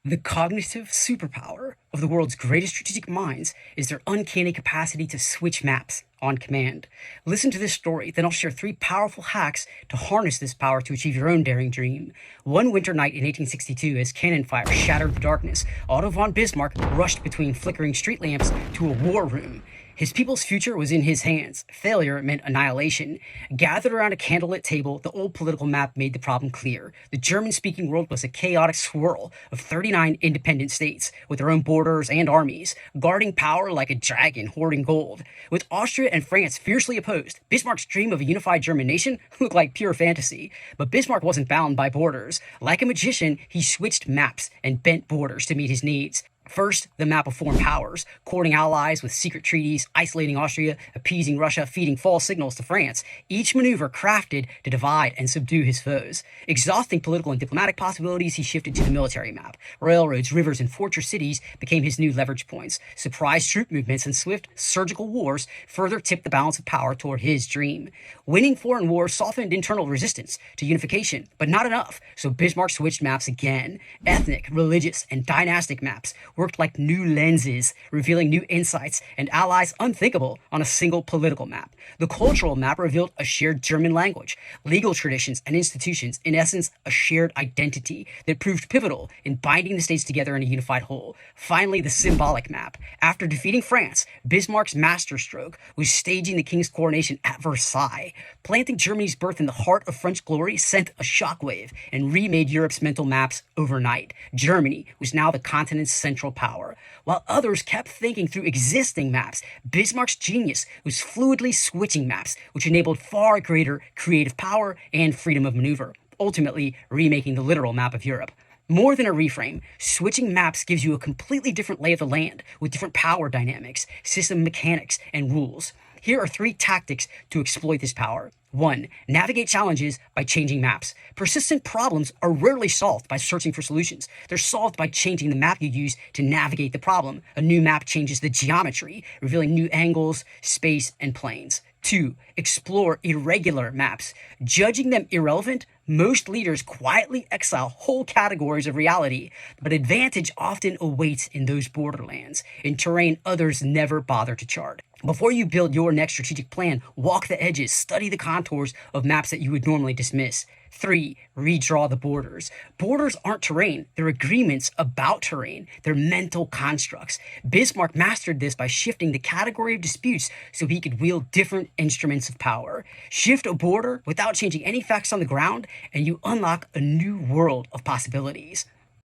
The cognitive superpower of the world's greatest strategic minds is their uncanny capacity to switch maps on command. Listen to this story, then I'll share 3 powerful hacks to harness this power to achieve your own daring dream. One winter night in 1862, as cannon fire shattered the darkness, Otto von Bismarck rushed between flickering street lamps to a war room. His people's future was in his hands. Failure meant annihilation. Gathered around a candlelit table, the old political map made the problem clear. The German-speaking world was a chaotic swirl of 39 independent states, with their own borders and armies, guarding power like a dragon hoarding gold. With Austria and France fiercely opposed, Bismarck's dream of a unified German nation looked like pure fantasy. But Bismarck wasn't bound by borders. Like a magician, he switched maps and bent borders to meet his needs. First, the map of foreign powers, courting allies with secret treaties, isolating Austria, appeasing Russia, feeding false signals to France, each maneuver crafted to divide and subdue his foes. Exhausting political and diplomatic possibilities, he shifted to the military map. Railroads, rivers, and fortress cities became his new leverage points. Surprise troop movements and swift, surgical wars further tipped the balance of power toward his dream. Winning foreign wars softened internal resistance to unification, but not enough, so Bismarck switched maps again. Ethnic, religious, and dynastic maps worked like new lenses, revealing new insights and allies unthinkable on a single political map. The cultural map revealed a shared German language, legal traditions and institutions, in essence, a shared identity that proved pivotal in binding the states together in a unified whole. Finally, the symbolic map. After defeating France, Bismarck's masterstroke was staging the king's coronation at Versailles. Planting Germany's birth in the heart of French glory sent a shockwave and remade Europe's mental maps overnight. Germany was now the continent's central power. While others kept thinking through existing maps, Bismarck's genius was fluidly switching maps, which enabled far greater creative power and freedom of maneuver, ultimately remaking the literal map of Europe. More than a reframe, switching maps gives you a completely different lay of the land, with different power dynamics, system mechanics, and rules. Here are 3 tactics to exploit this power. 1. Navigate challenges by changing maps. Persistent problems are rarely solved by searching for solutions. They're solved by changing the map you use to navigate the problem. A new map changes the geometry, revealing new angles, space, and planes. 2. Explore irregular maps. Judging them irrelevant, most leaders quietly exile whole categories of reality, but advantage often awaits in those borderlands, in terrain others never bother to chart. Before you build your next strategic plan, walk the edges, study the contours of maps that you would normally dismiss. 3. Redraw the borders. Borders aren't terrain, they're agreements about terrain. They're mental constructs. Bismarck mastered this by shifting the category of disputes so he could wield different instruments of power. Shift a border without changing any facts on the ground, and you unlock a new world of possibilities.